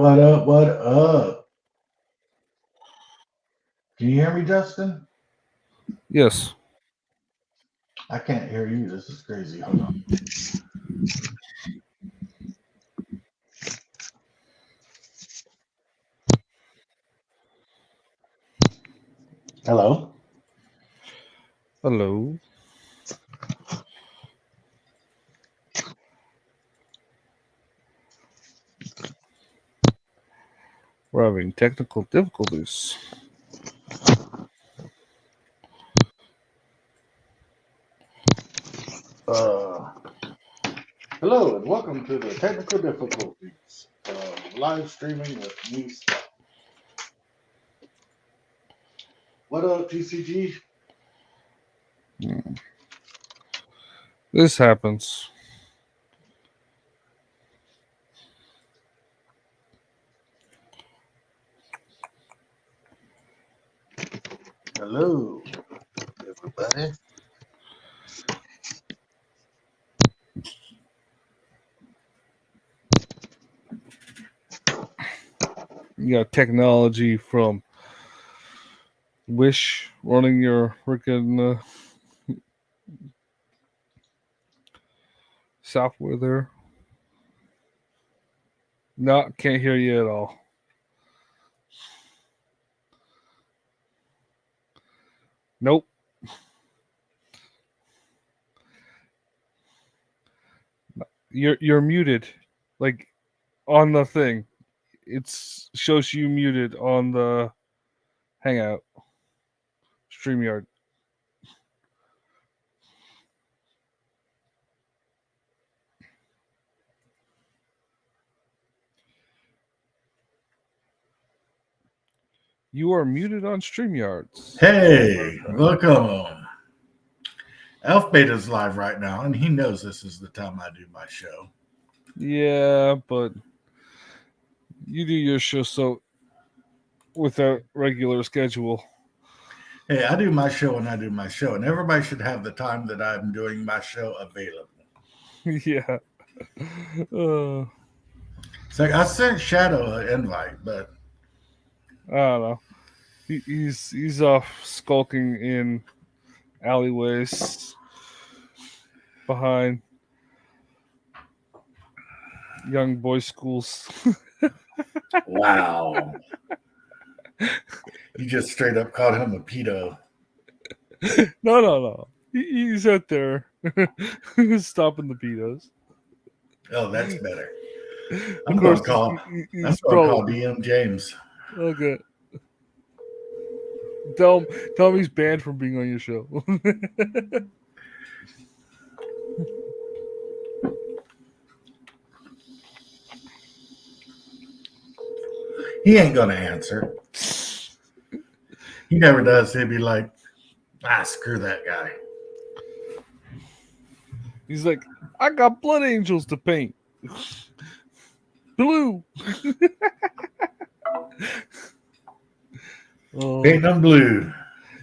What up? What up? Can you hear me, Justin? Yes. I can't hear you. This is crazy. Hold on. Hello? Hello. We're having technical difficulties. Uh, hello, and welcome to the technical difficulties of live streaming with new stuff. What up, TCG? This happens. Hello, everybody. You got technology from Wish running your freaking software there. No, can't hear you at all. Nope. You're muted. Like on the thing. It shows you muted on the Hangout. StreamYard. You are muted on StreamYards. Hey, welcome. Elf Beta's live right now, and he knows this is the time I do my show. Yeah, but you do your show so with a regular schedule. Hey, I do my show when I do my show, and everybody should have the time that I'm doing my show available. Yeah. Uh, So I sent Shadow an invite, but I don't know. He's off skulking in alleyways behind young boys' schools. wow. You just straight up called him a pedo. No. He's out there stopping the pedos. Oh, that's better. Of course, I'm he's gonna call probably DM James. okay. Tell him he's banned from being on your show. He ain't gonna answer. He never does. He'd be like, screw that guy. He's like, I got blood angels to paint. Blue. Paint them blue.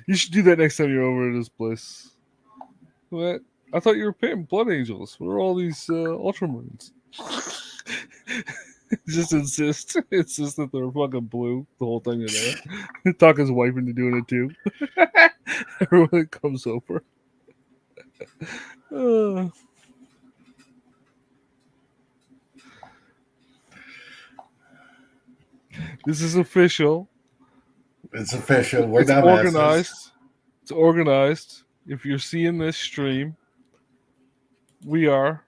You should do that next time you're over at this place. What? I thought you were painting blood angels. What are all these ultramarines? Just insist that they're fucking blue the whole time you're there. Talk his wife into doing it too. Everyone that comes over. This is official. It's official. We're It's not organized. It's organized. If you're seeing this stream, we are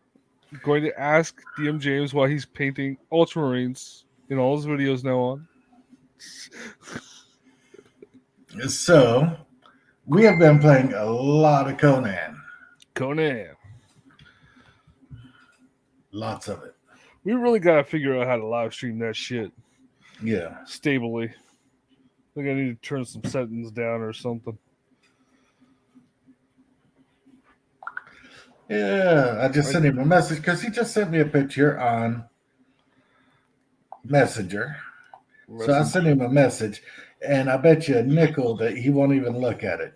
going to ask DM James why he's painting ultramarines in all his videos now on. So we have been playing a lot of Conan. Conan. Lots of it. We really got to figure out how to live stream that shit. Yeah. Stably. I think I need to turn some settings down or something. Yeah, I just sent him a message because he just sent me a picture on Messenger. So I sent him a message, and I bet you a nickel that he won't even look at it.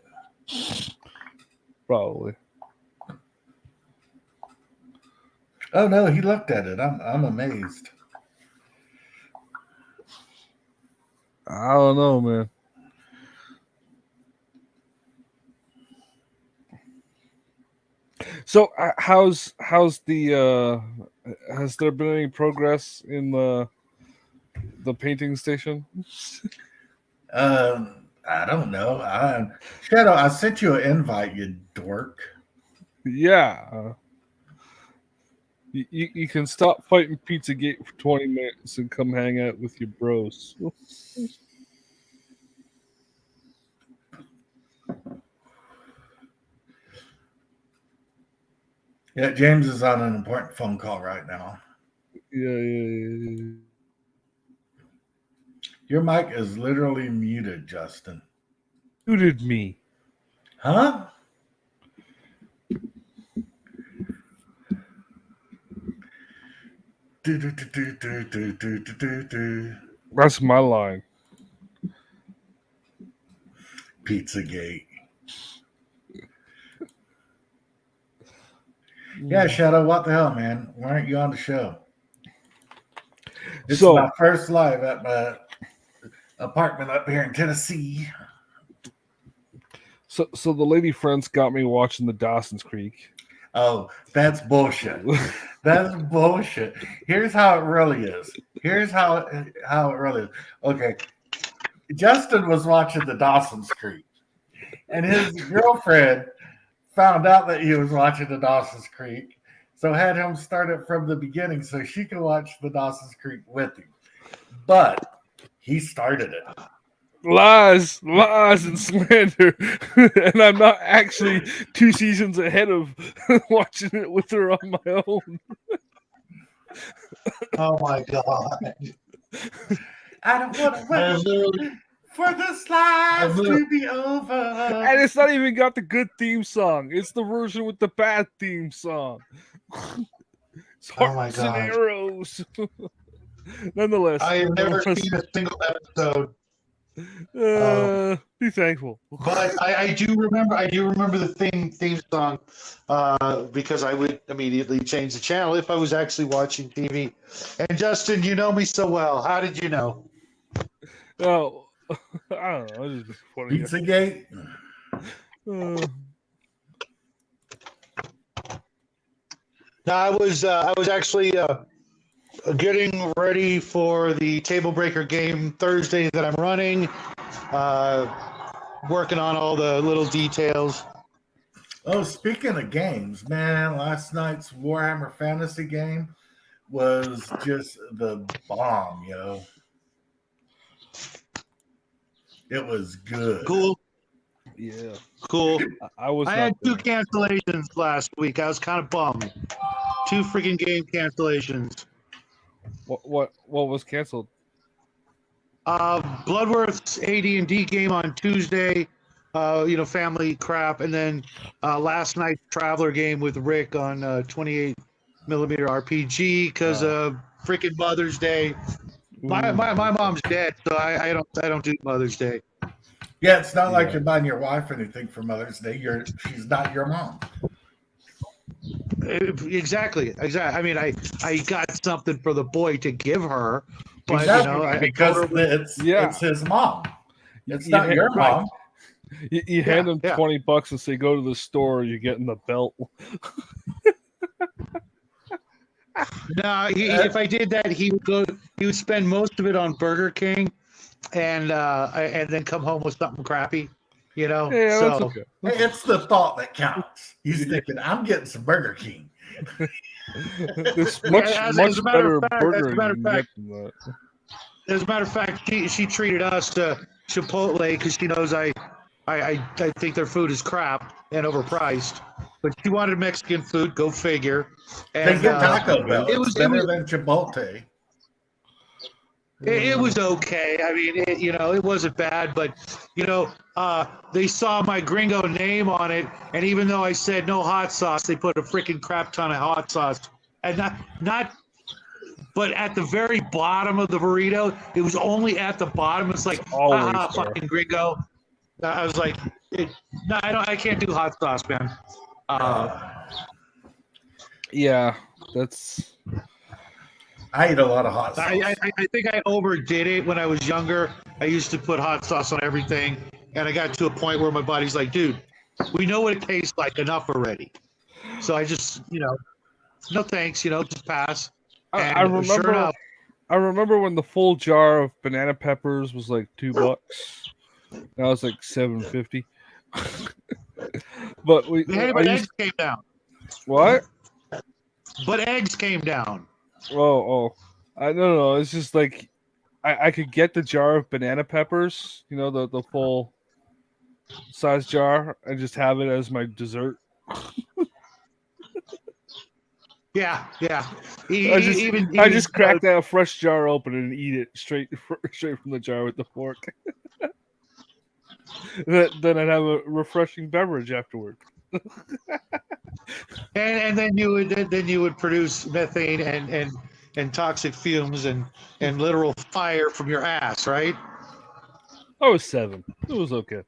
Probably. Oh no, he looked at it. I'm amazed. I don't know, man. So, how's the has there been any progress in the painting station? I don't know. Shadow, I sent you an invite, you dork. Yeah. You can stop fighting Pizzagate for 20 minutes and come hang out with your bros. Yeah, James is on an important phone call right now. Yeah. Your mic is literally muted, Justin. Muted me. Huh? That's my line. Pizzagate. Yeah, Shadow, what the hell, man? Why aren't you on the show? This is my first live at my apartment up here in Tennessee. So the lady friends got me watching the Dawson's Creek. Oh, that's bullshit. That's bullshit. Here's how it really is. Here's how it really is. Okay. Justin was watching the Dawson's Creek, and his girlfriend found out that he was watching the Dawson's Creek, so had him start it from the beginning so she could watch the Dawson's Creek with him. But he started it. Lies, and slander. And I'm not actually 2 seasons ahead of watching it with her on my own. Oh my god. I don't want to wait for the slides to be over. And it's not even got the good theme song. It's the version with the bad theme song. It's hearts and arrows. Nonetheless. I have never seen a single episode. Be thankful. But I do remember the theme song because I would immediately change the channel if I was actually watching TV. And Justin, you know me so well. How did you know? Oh, I don't know. It's just funny. Pizzagate. No, I was actually getting ready for the Table Breaker game Thursday that I'm running. Working on all the little details. Oh, speaking of games, man, last night's Warhammer Fantasy game was just the bomb, yo. It was good. Cool. Yeah. Cool. I had 2 cancellations last week. I was kind of bummed. 2 freaking game cancellations. What was canceled? Bloodworth's AD&D game on Tuesday. Family crap, and then last night's Traveler game with Rick on 28mm RPG because of freaking Mother's Day. My mom's dead, so I don't do Mother's Day. Yeah, it's not like you're buying your wife anything for Mother's Day. She's not your mom. Exactly. I mean, I got something for the boy to give her, but exactly, because it's his mom. It's not your mom. You hand him $20 and say, "Go to the store." You're getting the belt. No, if I did that, he would spend most of it on Burger King, and then come home with something crappy, Yeah, so that's okay. It's the thought that counts. He's thinking, "I'm getting some Burger King." This much better burger you can get than that. As a matter of fact, she treated us to Chipotle because she knows I think their food is crap and overpriced. But she wanted Mexican food. Go figure. And they get Taco Bell. It was better than Chipotle. It was okay. I mean, it wasn't bad, but they saw my Gringo name on it, and even though I said no hot sauce, they put a freaking crap ton of hot sauce, and not. But at the very bottom of the burrito, it was only at the bottom. It's like, fucking Gringo. I was like, no, I can't do hot sauce, man. Yeah, that's. I eat a lot of hot sauce. I think I overdid it when I was younger. I used to put hot sauce on everything, and I got to a point where my body's like, dude, we know what it tastes like enough already. So I just, no thanks, just pass. And I remember. sure enough, I remember when the full jar of banana peppers was like $2. Now it's like $7.50. But eggs came down. What? But eggs came down. Oh, I don't know. It's just like I could get the jar of banana peppers, the full size jar, and just have it as my dessert. Yeah. I just crack that fresh jar open and eat it straight from the jar with the fork. Then I'd have a refreshing beverage afterward. and then you would produce methane and toxic fumes and literal fire from your ass, right? I was 7. It was okay.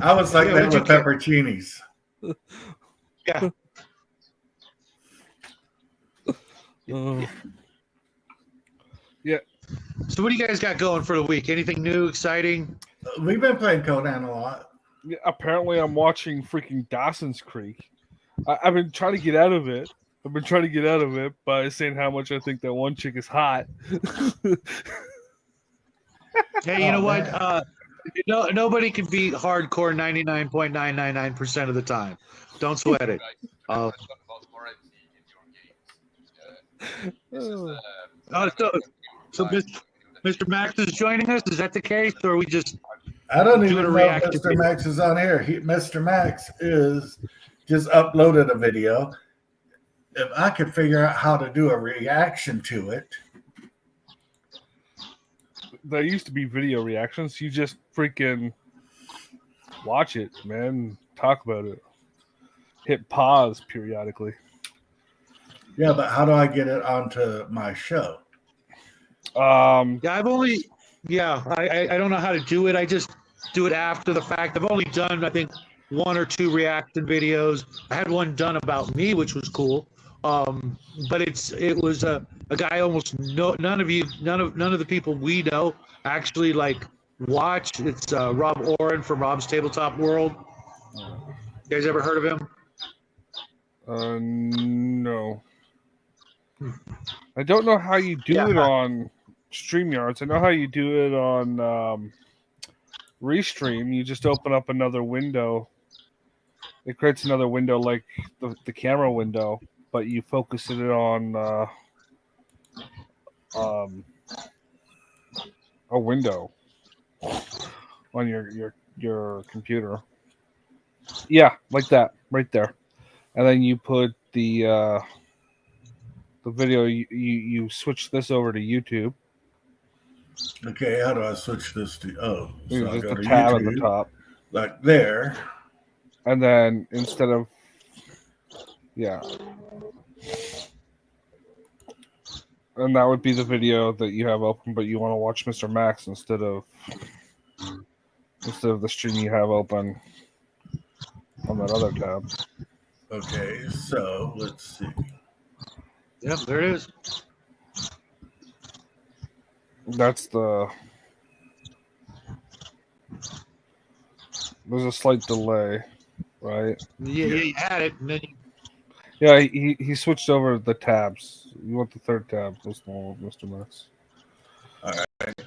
I was like that with okay. pepperoncinis. Yeah. Yeah. So what do you guys got going for the week? Anything new, exciting? We've been playing Conan a lot. Yeah, apparently, I'm watching freaking Dawson's Creek. I've been trying to get out of it. By saying how much I think that one chick is hot. Hey, you know what? Nobody can beat hardcore 99.999% of the time. Don't sweat it. So Mr. Max is joining us. Is that the case, or are we just? I don't even know if Mr. Max is on here. Mr. Max is just uploaded a video. If I could figure out how to do a reaction to it. There used to be video reactions. You just freaking watch it, man. Talk about it. Hit pause periodically. Yeah, but how do I get it onto my show? I don't know how to do it. I just do it after the fact. I've only done, I think, 1 or 2 reaction videos. I had one done about me, which was cool. But it was a guy almost none of the people we know actually like watch. It's Rob Oren from Rob's Tabletop World. You guys ever heard of him? No. I don't know how you do it on StreamYards. I know how you do it on Restream. You just open up another window. It creates another window like the camera window, but you focus it on a window on your computer. Yeah, like that, right there. And then you put the video. You switch this over to YouTube. Okay, how do I switch this to? Oh, so I go to tab YouTube, at the top, like there. And then instead of and that would be the video that you have open, but you want to watch Mr. Max instead of the stream you have open on that other tab. Okay, so let's see. Yep, there it is. There's a slight delay, right? Yeah, you had it, and then he switched over the tabs. You want the third tab? That's the one with Mr. Max. All right.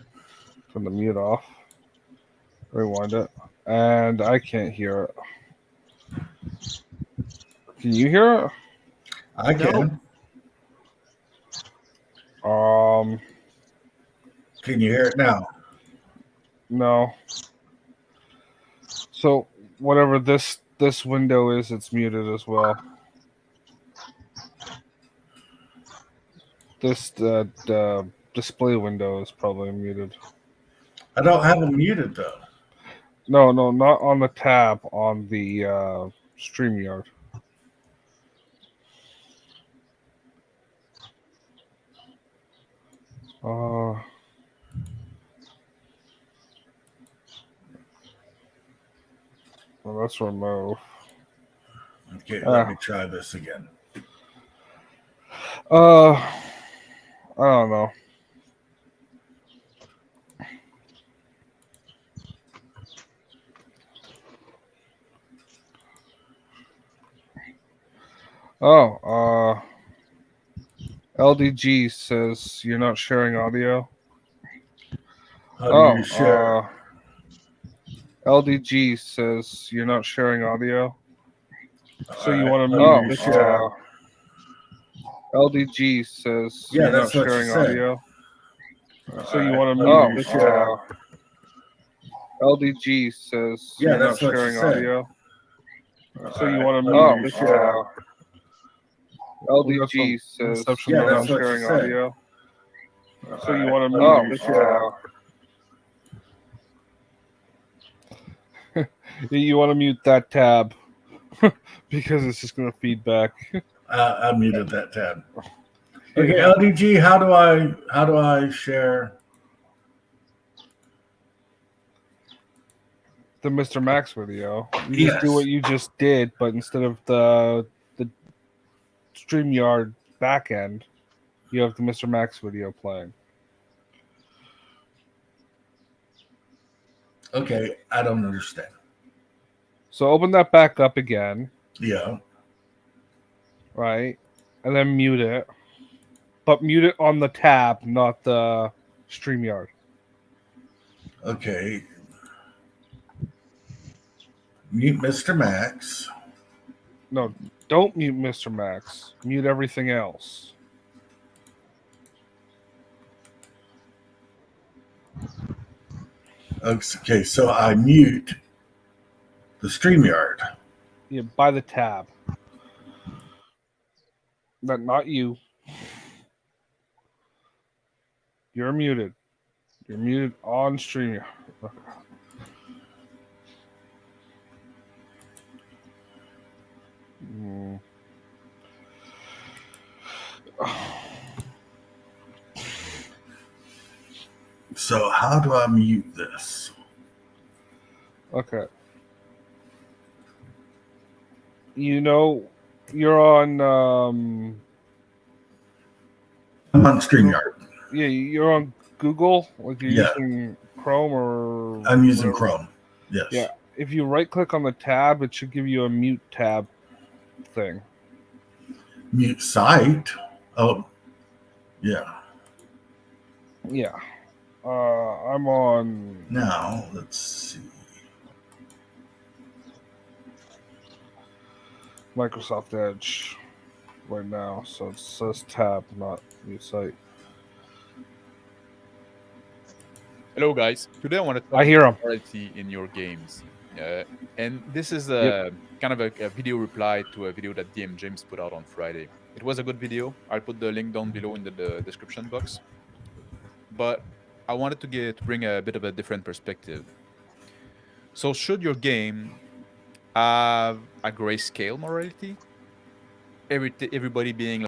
Turn the mute off. Rewind it, and I can't hear it. Can you hear it? I can. Can you hear it now? No. So whatever this window is, it's muted as well. This display window is probably muted. I don't have them muted though. No, not on the tab on the StreamYard. Well, that's remote. Okay, let me try this again. I don't know. Oh, LDG says you're not sharing audio. How do you share? LDG says you're not sharing audio. So you Alright, want to how do mute? you share? LDG says Yeah, you're not that's what you sharing said. audio. So you Alright, want to how do mute? you share? LDG says Yeah, you're not that's what you sharing said. audio. So you Alright, want to how do mute? you share? LDG says Inception you're Yeah, not that's what you sharing said. audio. So you Alright, want to how do you mute? share? You want to mute that tab because it's just going to feed back. I muted that tab. Yeah. Okay, LDG, how do I share? The Mr. Max video. You just Yes. do what you just did, but instead of the StreamYard backend, you have the Mr. Max video playing. Okay, I don't understand. So open that back up again, Yeah. right? And then mute it. But mute it on the tab, not the StreamYard. Okay. Mute Mr. Max. No, don't mute Mr. Max. Mute everything else. Okay, so I mute the StreamYard. Yeah, by the tab. Not you. You're muted. You're muted on StreamYard. Mm. So how do I mute this? Okay. You know, you're on. I'm on StreamYard. Yeah, you're on Google. Like you're Yeah. using Chrome or. I'm using whatever. Chrome. Yes. Yeah. If you right click on the tab, it should give you a mute tab thing. Mute site. Oh, yeah. Yeah. I'm on. Now let's see. Microsoft Edge right now, so it says tab, not mute site. Hello, guys. Today I want to talk I hear about 'em. morality in your games. And this is a kind of a video reply to a video that DM James put out on Friday. It was a good video. I'll put the link down below in the description box. But I wanted to bring a bit of a different perspective. So, should your game have a grayscale morality? Everybody being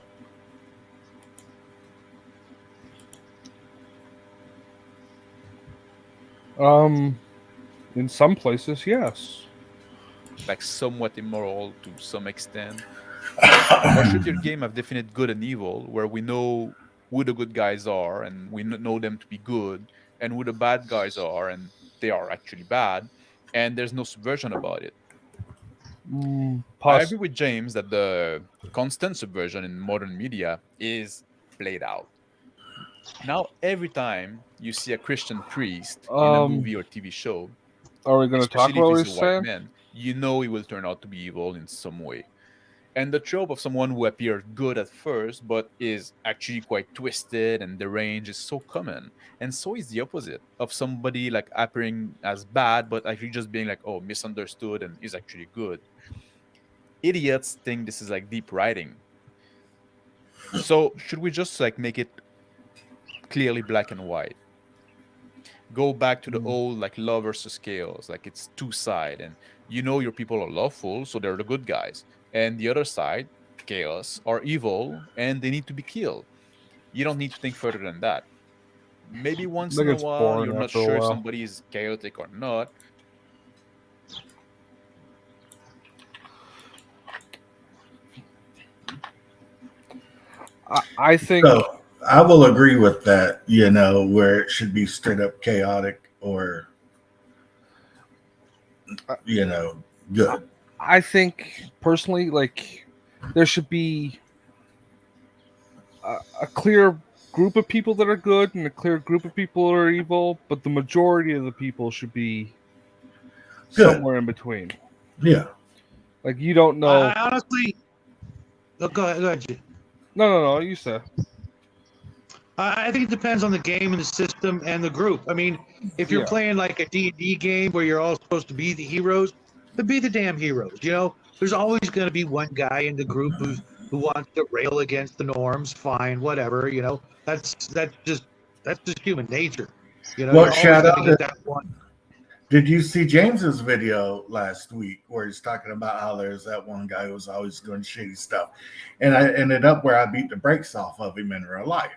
In some places, yes. like somewhat immoral to some extent? Or should your game have definite good and evil, where we know who the good guys are and we know them to be good, and who the bad guys are and they are actually bad, and there's no subversion about it? I agree with James that the constant subversion in modern media is played out. Now, every time you see a Christian priest in a movie or TV show, Are we going to talk especially about if what he's he's a white saying? man, you know he will turn out to be evil in some way. And the trope of someone who appears good at first but is actually quite twisted and deranged is so common. And so is the opposite of somebody like appearing as bad but actually just being like, oh, misunderstood and is actually good. Idiots think this is like deep writing. So should we just like make it clearly black and white? Go back to the old like love versus chaos, like it's two side, and you know your people are lawful, so they're the good guys, and the other side, chaos, are evil and they need to be killed. You don't need to think further than that. Maybe once think in a it's while boring you're not after a sure if while. somebody is chaotic or not. I think So I will agree with that, where it should be straight up chaotic or, good. I think personally, like there should be a clear group of people that are good and a clear group of people that are evil, but the majority of the people should be Good. somewhere in between. Yeah. Like you don't know. I honestly, go ahead. G. No. You said. I think it depends on the game and the system and the group. I mean, if you're Yeah. playing like a D&D game where you're all supposed to be the heroes, then be the damn heroes. There's always going to be one guy in the group who wants to rail against the norms. Fine, whatever. That's just human nature. Well, you're always shout going out to get to- that one. Did you see James's video last week where he's talking about how there's that one guy who was always doing shady stuff, and I ended up where I beat the brakes off of him in real life.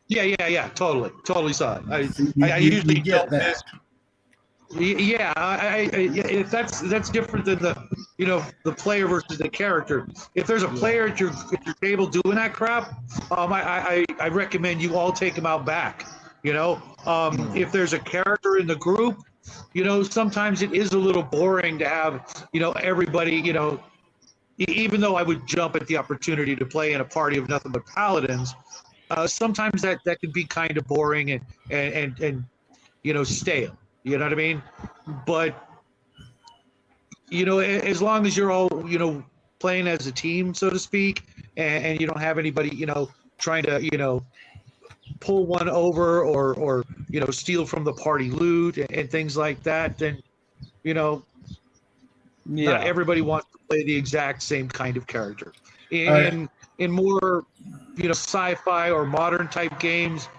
Yeah. Totally saw it. You I usually get don't that. miss. Yeah, if that's different than the player versus the character. If there's a player at your table doing that crap, I recommend you all take him out back. If there's a character in the group, sometimes it is a little boring to have everybody. Even though I would jump at the opportunity to play in a party of nothing but paladins, sometimes that can be kind of boring and stale. You know what I mean? But as long as you're all playing as a team, so to speak, and you don't have anybody trying to pull one over or steal from the party loot and things like that, then not everybody wants to play the exact same kind of character. In more sci-fi or modern type games,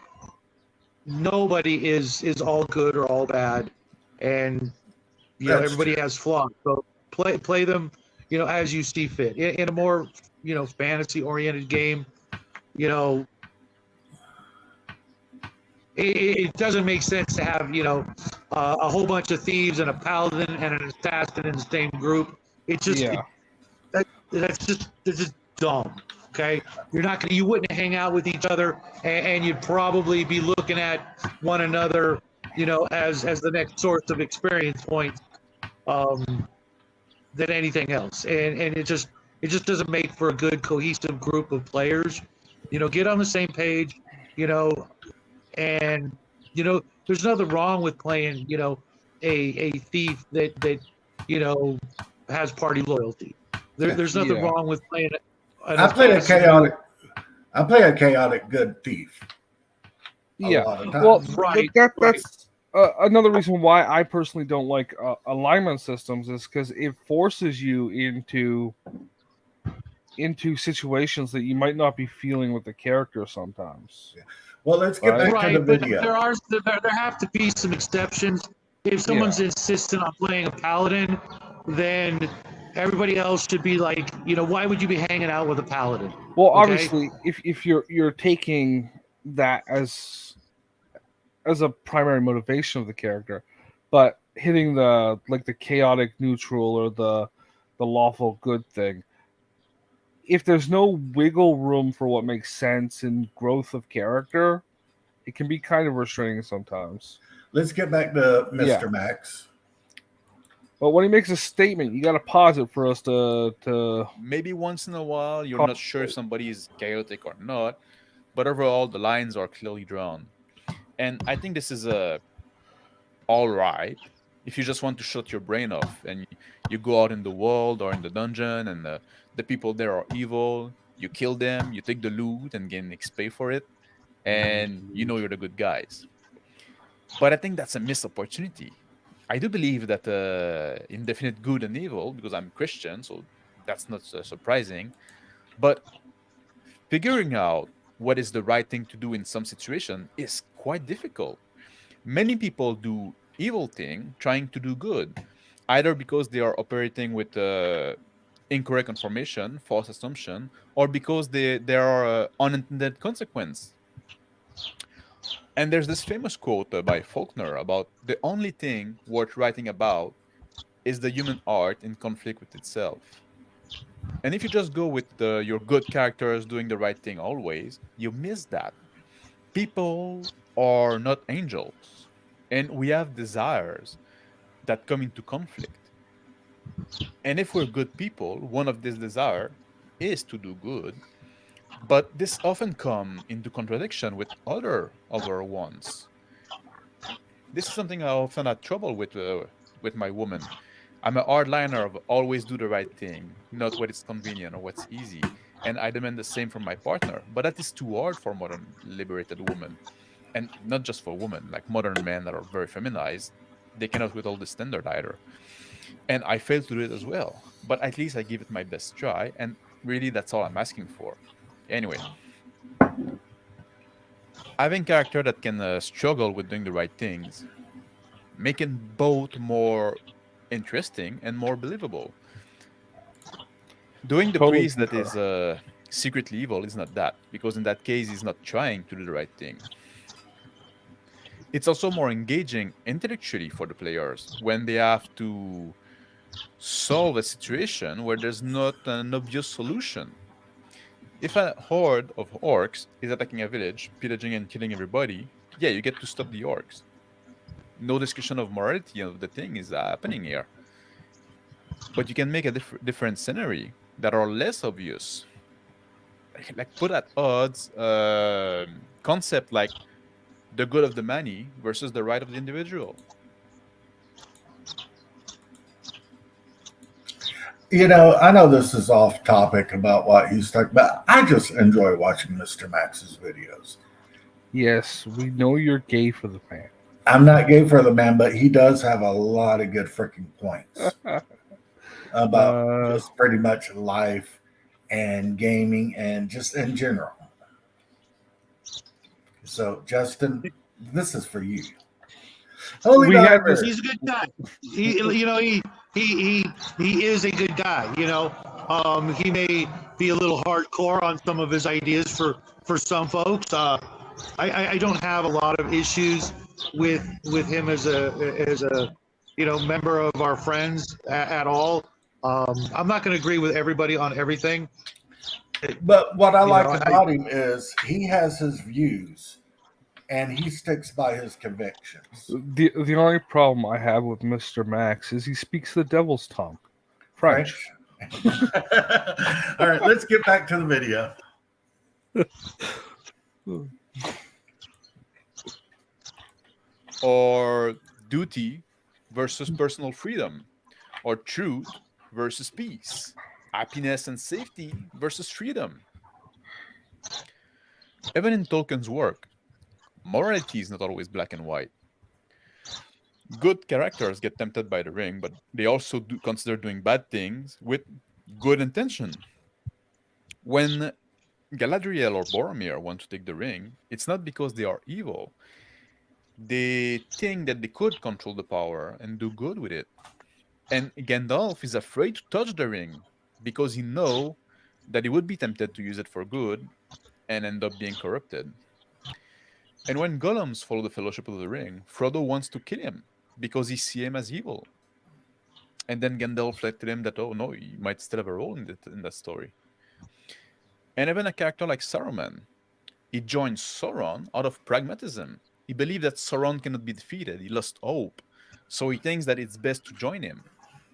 nobody is all good or all bad, and That's everybody true. has flaws. So play them as you see fit. In a more fantasy oriented game, it doesn't make sense to have a whole bunch of thieves and a paladin and an assassin in the same group. It's just that's just dumb. Okay, you wouldn't hang out with each other, and you'd probably be looking at one another, as the next source of experience points, than anything else. And it just doesn't make for a good cohesive group of players. Get on the same page, and there's nothing wrong with playing, a thief that has party loyalty. There's nothing wrong with playing. I play a chaotic good thief. A lot of times. Well, Right, that's another reason why I personally don't like alignment systems is because it forces you into situations that you might not be feeling with the character sometimes. Well, let's get back to Right, the but video. there have to be some exceptions. If someone's insistent on playing a paladin, then everybody else should be like, why would you be hanging out with a paladin? Well, Okay. obviously, if you're taking that as a primary motivation of the character, but hitting the chaotic neutral or the lawful good thing, if there's no wiggle room for what makes sense in growth of character, it can be kind of restraining sometimes. Let's get back to Mr. Max. But when he makes a statement, you got to pause it for us to. Maybe once in a while, you're not sure if somebody is chaotic or not, but overall, the lines are clearly drawn. And I think this is all right if you just want to shut your brain off and you go out in the world or in the dungeon and the people there are evil. You kill them, you take the loot and gain XP for it, and you're the good guys. But I think that's a missed opportunity. I do believe that indefinite good and evil, because I'm Christian, so that's not surprising. But figuring out what is the right thing to do in some situation is quite difficult. Many people do evil thing trying to do good, either because they are operating with incorrect information, false assumption, or because there are unintended consequence. And there's this famous quote by Faulkner about the only thing worth writing about is the human heart in conflict with itself. And if you just go with your good characters doing the right thing always, you miss that. People are not angels, and we have desires that come into conflict. And if we're good people, one of these desire is to do good, but this often come into contradiction with other of our wants. This is something I often had trouble with my woman. I'm a hardliner of always do the right thing, not what is convenient or what's easy. And I demand the same from my partner. But that is too hard for modern liberated women. And not just for women, like modern men that are very feminized, they cannot withhold the standard either. And I fail to do it as well. But at least I give it my best try, and really that's all I'm asking for. Anyway, having character that can struggle with doing the right things, making both more interesting and more believable. Doing the Totally priest that concur. is secretly evil is not that, because in that case he's not trying to do the right thing. It's also more engaging intellectually for the players when they have to solve a situation where there's not an obvious solution. If a horde of orcs is attacking a village, pillaging and killing everybody, yeah, you get to stop the orcs. No discussion of morality of the thing is happening here. But you can make a different scenery that are less obvious. Like put at odds concept like the good of the many versus the right of the individual. You know, I know this is off topic about what he's talking about. I just enjoy watching Mr. Max's videos. Yes, we know you're gay for the man. I'm not gay for the man, but he does have a lot of good freaking points about just pretty much life and gaming and just in general. So, Justin, this is for you. Holy We had Diver. this- He's a good guy. He is a good guy. He may be a little hardcore on some of his ideas for some folks. I don't have a lot of issues with him as a member of our friends at all. I'm not going to agree with everybody on everything. But what I You like know, about him is he has his views and he sticks by his convictions. the only problem I have with Mr. Max is he speaks the devil's tongue, French. All right, let's get back to the video. Or duty versus personal freedom, or truth versus peace, happiness and safety versus freedom. Even in Tolkien's work, morality is not always black and white. Good characters get tempted by the ring, but they also do consider doing bad things with good intention. When Galadriel or Boromir want to take the ring, it's not because they are evil. They think that they could control the power and do good with it. And Gandalf is afraid to touch the ring because he knows that he would be tempted to use it for good and end up being corrupted. And when Gollums follow the Fellowship of the Ring, Frodo wants to kill him because he sees him as evil. And then Gandalf let him that, oh no, you might still have a role in that story. And even a character like Saruman, he joined Sauron out of pragmatism. He believed that Sauron cannot be defeated. He lost hope. So he thinks that it's best to join him.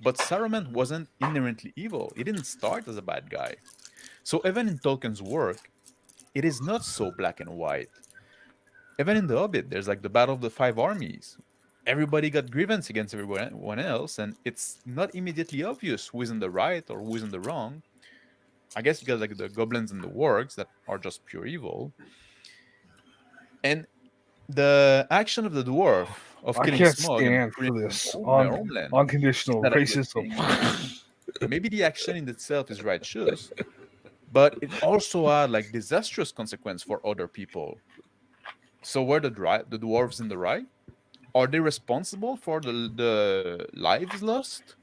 But Saruman wasn't inherently evil. He didn't start as a bad guy. So even in Tolkien's work, it is not so black and white. Even in The Hobbit, there's like the Battle of the Five Armies. Everybody got grievance against everyone else, and it's not immediately obvious who is in the right or who is in the wrong. I guess you got like the goblins and the wargs that are just pure evil. And the action of the dwarf of I killing can't Smaug stand and for freeing this their on homeland. unconditional That I would racism. Maybe the action in itself is righteous, but it also had like disastrous consequence for other people. So were the dwarves in the right? Are they responsible for the lives lost?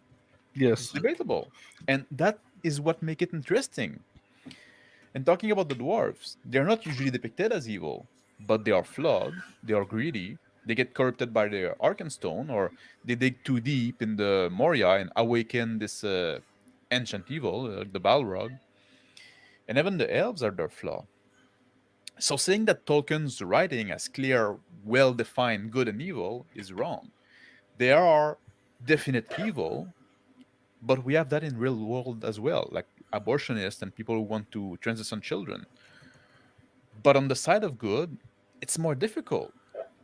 Yes. It's debatable, and that is what make it interesting. And talking about the dwarves, they're not usually depicted as evil, but they are flawed, they are greedy, they get corrupted by their Arkenstone, or they dig too deep in the Moria and awaken this ancient evil, like the Balrog, and even the elves are their flaw. So saying that Tolkien's writing has clear, well-defined good and evil is wrong. There are definite evil, but we have that in real world as well, like abortionists and people who want to transition children. But on the side of good, it's more difficult.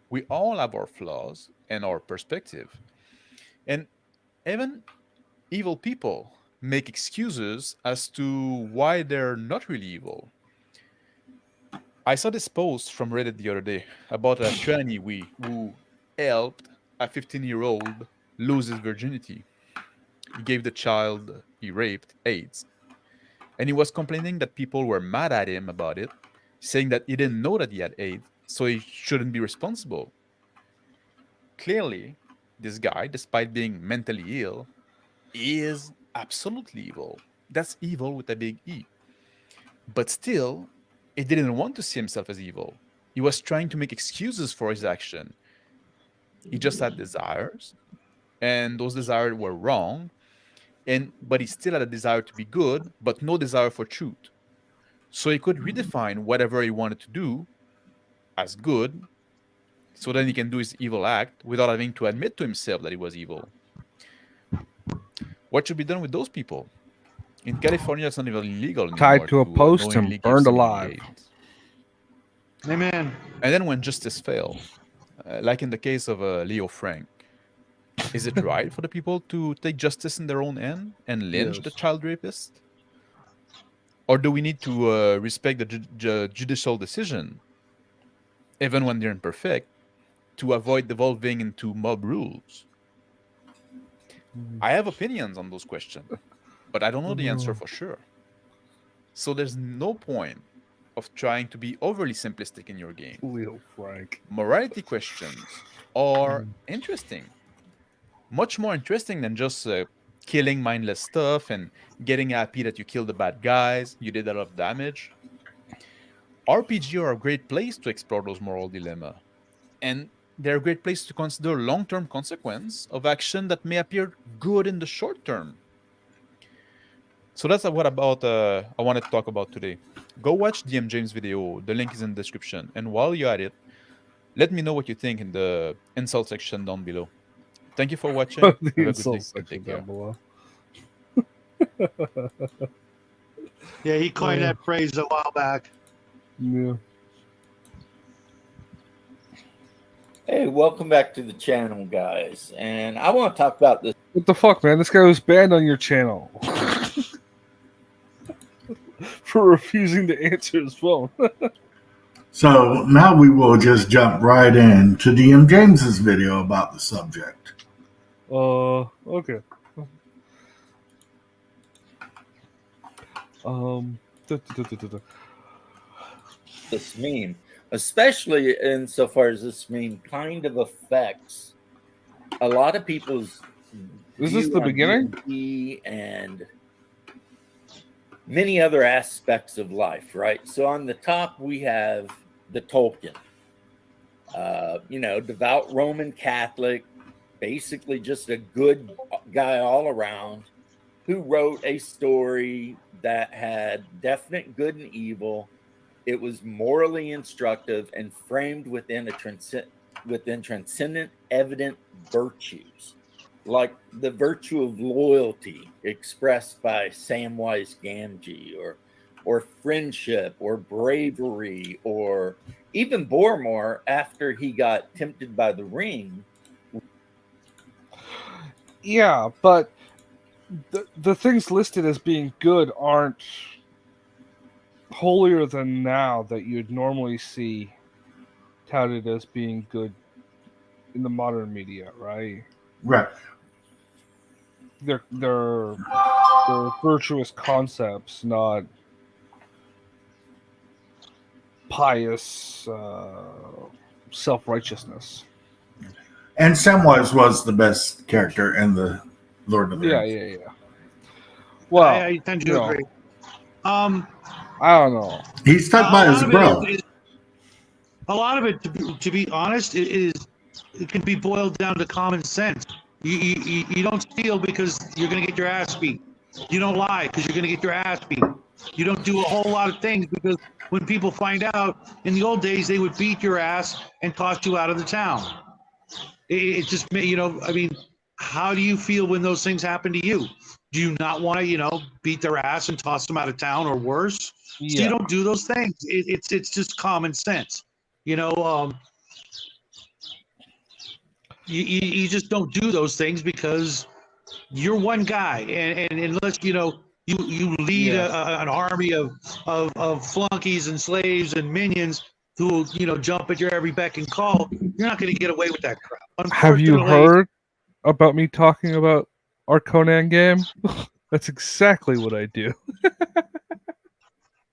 We all have our flaws and our perspective. And even evil people make excuses as to why they're not really evil. I saw this post from Reddit the other day about a tranny who helped a 15-year-old lose his virginity. He gave the child he raped AIDS. And he was complaining that people were mad at him about it, saying that he didn't know that he had AIDS, so he shouldn't be responsible. Clearly, this guy, despite being mentally ill, is absolutely evil. That's evil with a big E. But still, he didn't want to see himself as evil. He was trying to make excuses for his action. He just had desires, and those desires were wrong, but he still had a desire to be good, but no desire for truth. So he could redefine whatever he wanted to do as good, so then he can do his evil act without having to admit to himself that he was evil. What should be done with those people? In California, it's not even illegal anymore. Tied to a post and knowingly give burned somebody alive. AIDS. Amen. And then when justice fails, like in the case of Leo Frank, is it right for the people to take justice in their own hand and lynch the Yes. child rapist? Or do we need to respect the judicial decision, even when they're imperfect, to avoid devolving into mob rules? I have opinions on those questions, but I don't know the answer for sure. So there's no point of trying to be overly simplistic in your game. Leo Frank. Morality questions are interesting. Much more interesting than just killing mindless stuff and getting happy that you killed the bad guys, you did a lot of damage. RPG are a great place to explore those moral dilemma. And they're a great place to consider long-term consequence of action that may appear good in the short term. So that's what about I wanted to talk about today. Go watch DM James' video. The link is in the description. And while you're at it, let me know what you think in the insult section down below. Thank you for watching. Have a The good insult day. section Take care. down below. Yeah, he coined Yeah. that phrase a while back. Yeah. Hey, welcome back to the channel, guys. And I want to talk about this. What the fuck, man? This guy was banned on your channel for refusing to answer his phone. So now we will just jump right in to DM James's video about the subject. Okay. Da, da, da, da, da. This meme, especially insofar as this meme kind of affects a lot of people's. Is this view the on beginning? D&D and many other aspects of life, right? So on the top we have the Tolkien, devout Roman Catholic, basically just a good guy all around, who wrote a story that had definite good and evil. It was morally instructive and framed within transcendent, evident virtues, like the virtue of loyalty expressed by Samwise Gamgee, or friendship, or bravery, or even Boromir after he got tempted by the ring. Yeah, but the things listed as being good aren't holier than thou that you'd normally see touted as being good in the modern media, right? Right. They're virtuous concepts, not pious self-righteousness. And Samwise was the best character in the Lord of the Rings. Yeah. Well, I tend to you know, agree. I don't know. He's stuck by his bro. A lot of it, to be honest, it can be boiled down to common sense. You don't steal because you're going to get your ass beat. You don't lie because you're going to get your ass beat. You don't do a whole lot of things because when people find out, in the old days, they would beat your ass and toss you out of the town. It just, I mean, how do you feel when those things happen to you? Do you not want to, beat their ass and toss them out of town or worse? So you don't do those things. It's just common sense. You just don't do those things because you're one guy, and unless you lead an army of flunkies and slaves and minions who will jump at your every beck and call, you're not going to get away with that crap. Have you heard about me talking about our Conan game? That's exactly what I do.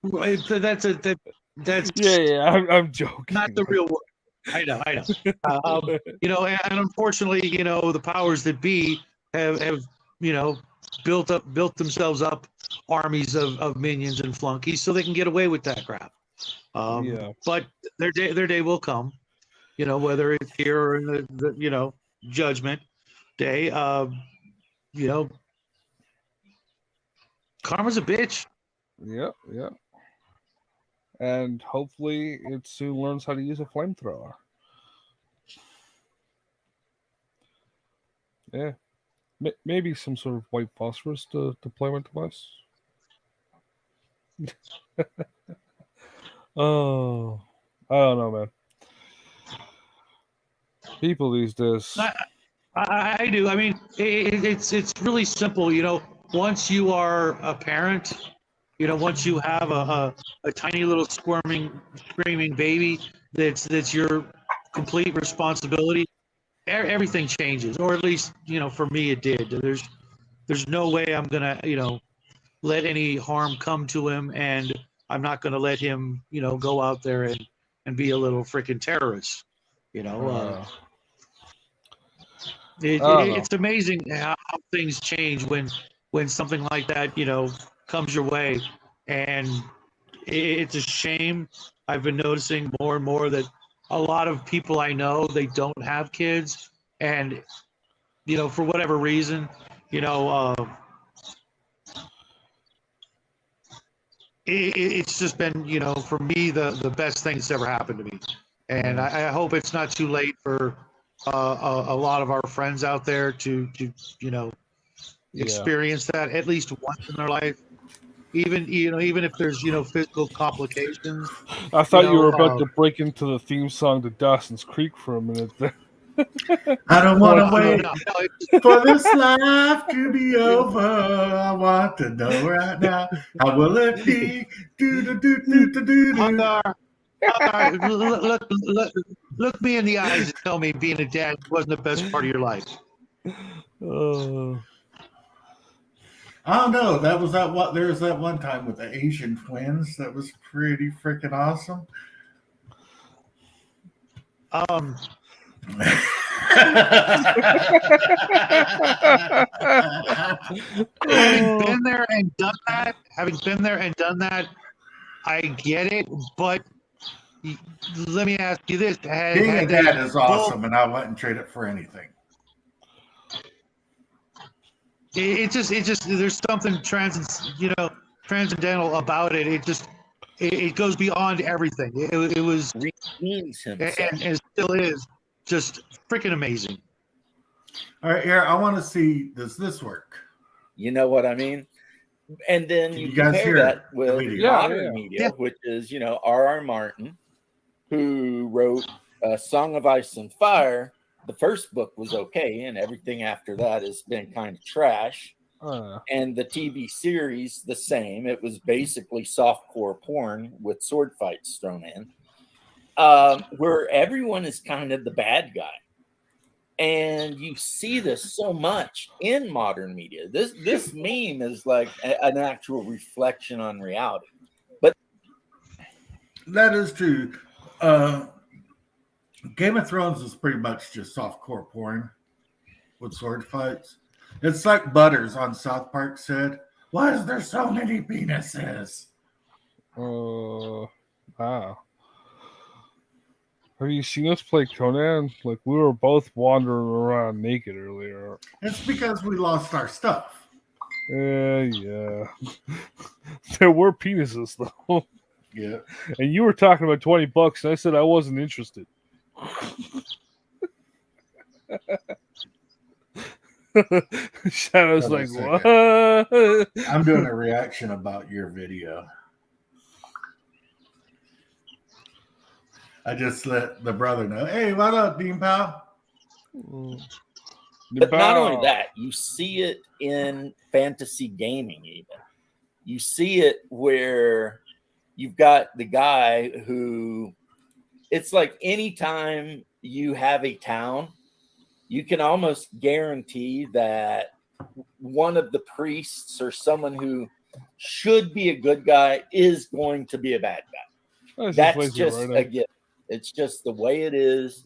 That's I'm joking. not the real world. I know. And unfortunately, the powers that be have built themselves up armies of minions and flunkies so they can get away with that crap. But their day will come, whether it's here or in the judgment day. Karma's a bitch. Yeah. And hopefully it soon learns how to use a flamethrower. Yeah. Maybe some sort of white phosphorus deployment device. Oh, I don't know, man. People these days. I do. I mean, it's really simple. Once you are a parent, once you have a tiny little screaming baby, that's your complete responsibility. Everything changes, or at least for me it did. There's no way I'm gonna let any harm come to him, and I'm not gonna let him go out there and be a little freaking terrorist. It's amazing how things change when something like that comes your way, and it's a shame. I've been noticing more and more that a lot of people I know, they don't have kids, and for whatever reason, it's just been for me the best thing that's ever happened to me, and I hope it's not too late for a lot of our friends out there to experience that at least once in their life. Even if there's physical complications. I thought you were about to break into the theme song to Dawson's Creek for a minute there. I don't want to wait for this life to be over. I want to know right now. How will it be? Look me in the eyes and tell me being a dad wasn't the best part of your life. I don't know. There was that one time with the Asian twins that was pretty freaking awesome. Having been there and done that, I get it. But let me ask you this: being a dad is awesome, and I wouldn't trade it for anything. It just there's something transcendental about it. It goes beyond everything. It was Redeems himself. and it still is just freaking amazing. All right, here I want to see. Does this work? You know what I mean? And then you guys compare hear that the with video? modern media, which is R.R. Martin, who wrote Song of Ice and Fire. The first book was okay, and everything after that has been kind of trash. And the TV series, the same. It was basically softcore porn with sword fights thrown in, where everyone is kind of the bad guy. And you see this so much in modern media. This meme is like an actual reflection on reality. But that is true. Game of Thrones is pretty much just softcore porn with sword fights. It's like Butters on South Park said, "Why is there so many penises?" Wow. Have you seen us play Conan? Like, we were both wandering around naked earlier. It's because we lost our stuff. Yeah. There were penises though, Yeah. and you were talking about $20, and I said I wasn't interested. Shadow's Hold on a like, second. what? I'm doing a reaction about your video. I just let the brother know. Hey, what up, Dean Pal? But not only that, you see it in fantasy gaming, even. You see it where you've got the guy who it's like anytime you have a town, you can almost guarantee that one of the priests or someone who should be a good guy is going to be a bad guy. That's just a gift. It's just the way it is.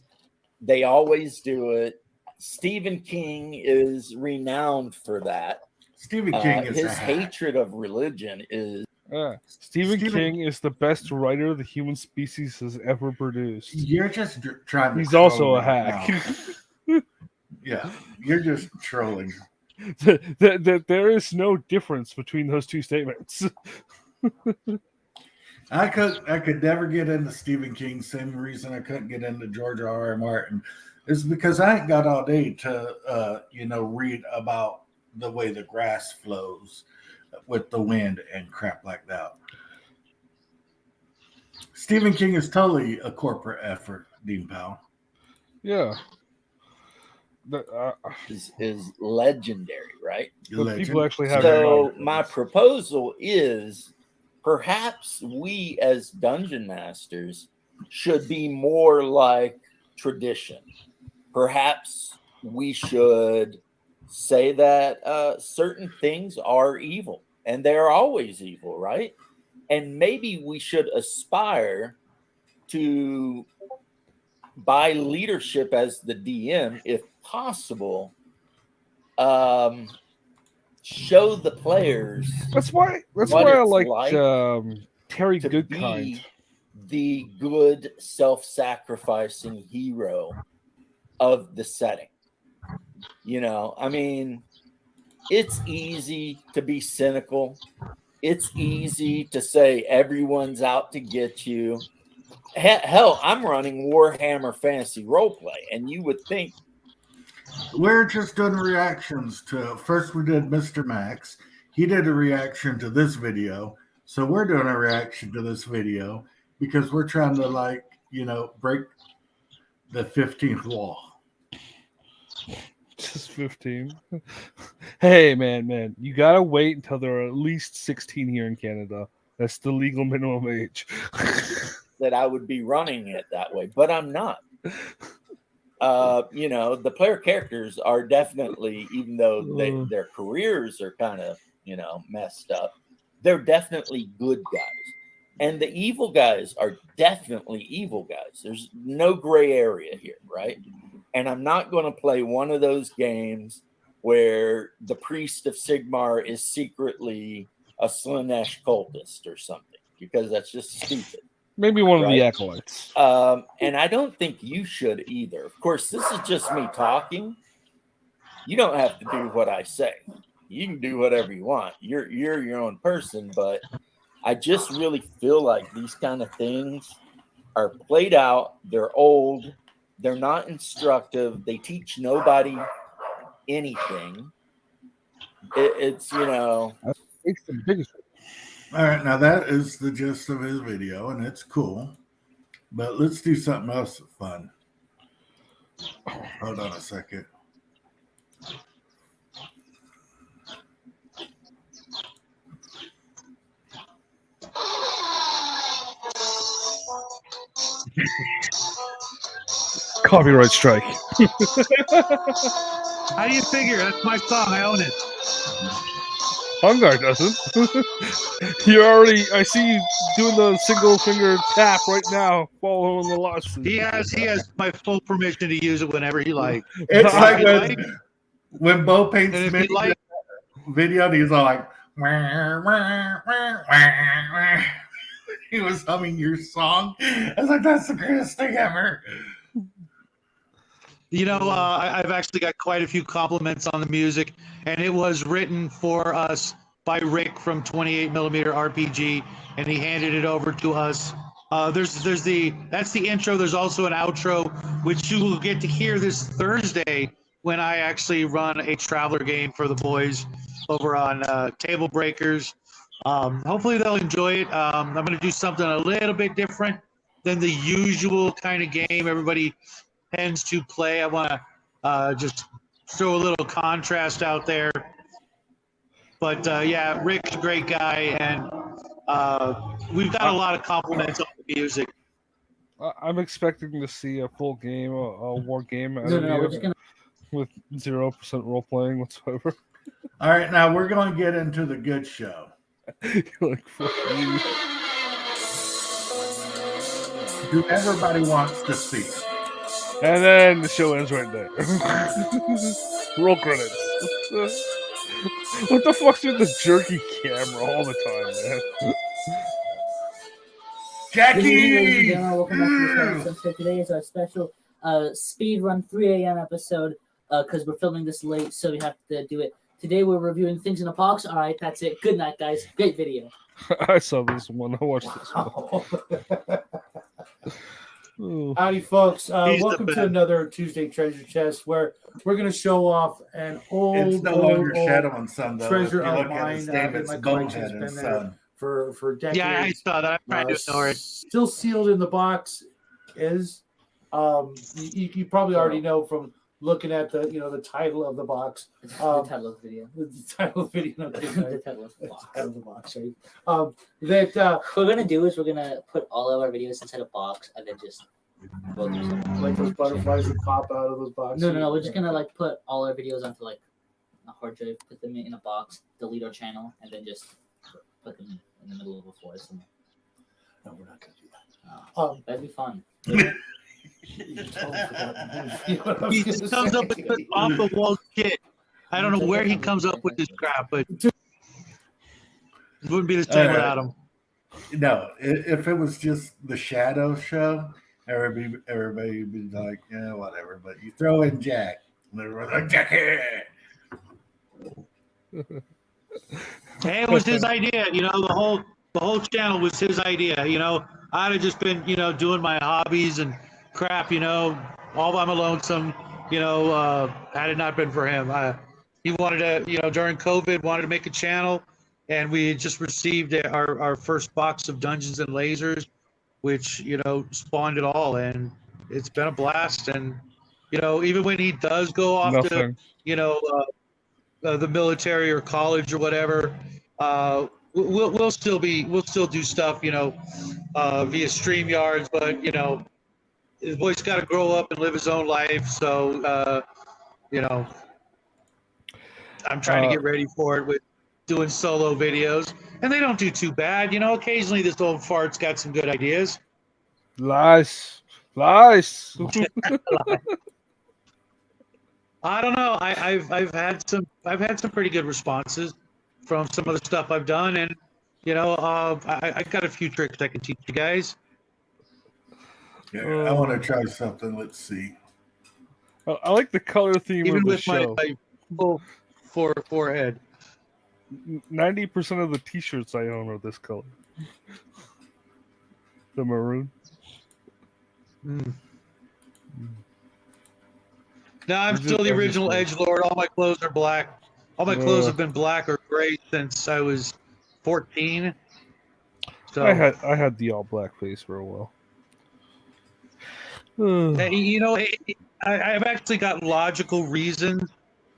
They always do it. Stephen King is renowned for that. Stephen King is his hatred of religion is. Stephen King is the best writer the human species has ever produced. You're just trying to. He's also a hack. Yeah, you're just trolling. There is no difference between those two statements. I could never get into Stephen King. Same reason I couldn't get into George R.R. Martin is because I ain't got all day to read about the way the grass flows with the wind and crap like that. Stephen King is totally a corporate effort, Dean Powell. Yeah. Is legendary, right? People actually have. So my proposal is perhaps we as dungeon masters should be more like tradition. Perhaps we should say that certain things are evil, and they're always evil, right? And maybe we should aspire to, by leadership as the DM, if possible, show the players. That's why I like Terry to Goodkind. Be the good self-sacrificing hero of the setting. I mean, it's easy to be cynical. It's easy to say everyone's out to get you. Hell, I'm running Warhammer Fantasy Roleplay, and you would think we're just doing reactions to. First, we did Mr. Max. He did a reaction to this video, so we're doing a reaction to this video because we're trying to break the 15th wall. Just 15. Hey, man, you gotta wait until there are at least 16 here in Canada. That's the legal minimum age. that I would be running it that way, but I'm not. The player characters are definitely, even though their careers are kind of, messed up, they're definitely good guys. And the evil guys are definitely evil guys. There's no gray area here, right? And I'm not going to play one of those games where the priest of Sigmar is secretly a Slaanesh cultist or something, because that's just stupid. Maybe one of the acolytes. And I don't think you should either. Of course, this is just me talking. You don't have to do what I say. You can do whatever you want. You're your own person, but I just really feel like these kind of things are played out. They're old. They're not instructive. They teach nobody anything. It's It's the biggest. All right, now that is the gist of his video, and it's cool. But let's do something else fun. Hold on a second. Copyright strike. How do you figure? That's my song. I own it. Hungar doesn't. I see you doing the single finger tap right now, following the lawsuit. He has my full permission to use it whenever he likes. It's If like when Bo paints And if Smitty you like- video, he's all like, wah, wah, wah, wah. He was humming your song. I was like, that's the greatest thing ever. I've actually got quite a few compliments on the music, and it was written for us by Rick from 28 Millimeter RPG, and he handed it over to us. That's the intro. There's also an outro, which you will get to hear this Thursday when I actually run a Traveler game for the boys over on Table Breakers. Hopefully they'll enjoy it. I'm going to do something a little bit different than the usual kind of game everybody tends to play. I want to just throw a little contrast out there. But yeah, Rick's a great guy, and we've got a lot of compliments on the music. I'm expecting to see a full game, a war game out of No, you we're just gonna. with 0% role playing whatsoever. All right, now we're going to get into the good show. You're like, fuck you. Who everybody wants to see. And then the show ends right there. Roll credits. What the fuck's with the jerky camera all the time, man? Jackie! Welcome back to this episode. So today is our special speed run 3 a.m. episode because we're filming this late, so we have to do it. Today we're reviewing Things in a Box. All right, that's it. Good night, guys. Great video. I saw this one. I watched this one. Oh. Howdy, folks. He's the Welcome to best. another Tuesday Treasure Chest where we're going to show off an It's no longer Shadow and Son, though. treasure If you look of at mine, his name, it's my collection has Bonehead and been there Son. for decades. Yeah, I saw that. I'm trying to ignore it. Still sealed in the box is. You probably already know from looking at the title of the box. The title of the video. The title of the video. No, The title of the box. title of the box, right? That What we're gonna do is we're gonna put all of our videos inside a box and then just go through some. like those butterflies that pop out of those boxes. No. We're just gonna like put all our videos onto like a hard drive, put them in a box, delete our channel, and then just put them in the middle of a forest. And, No, we're not going to do that. that'd be fun. He just comes up with this off the wall shit. I don't know where he comes up with this crap, but it wouldn't be the same without him. No, if it was just the Shadow show, everybody would be like, yeah, whatever. But you throw in Jack, and everyone's like, Jackie! Hey, it was his idea. The whole channel was his idea. I'd have just been, doing my hobbies and crap, all by my lonesome, had it not been for him. He wanted to, during COVID, wanted to make a channel, and we had just received our first box of Dungeons and Lasers, which, spawned it all, and it's been a blast. And, even when he does go off to, the military or college or whatever, we'll still do stuff, via StreamYards, but his boy's got to grow up and live his own life. So, I'm trying to get ready for it with doing solo videos, and they don't do too bad. Occasionally this old fart's got some good ideas. Lies. I don't know. I've had some pretty good responses from some of the stuff I've done, and I got a few tricks I can teach you guys. Yeah, I want to try something. Let's see. I like the color theme Even of the with my show. full forehead. 90% of the t-shirts I own are this color. The maroon. No, I'm still the original edgelord. All my clothes are black. All my clothes have been black or gray since I was 14. So I had the all black face for a while. I've actually got logical reasons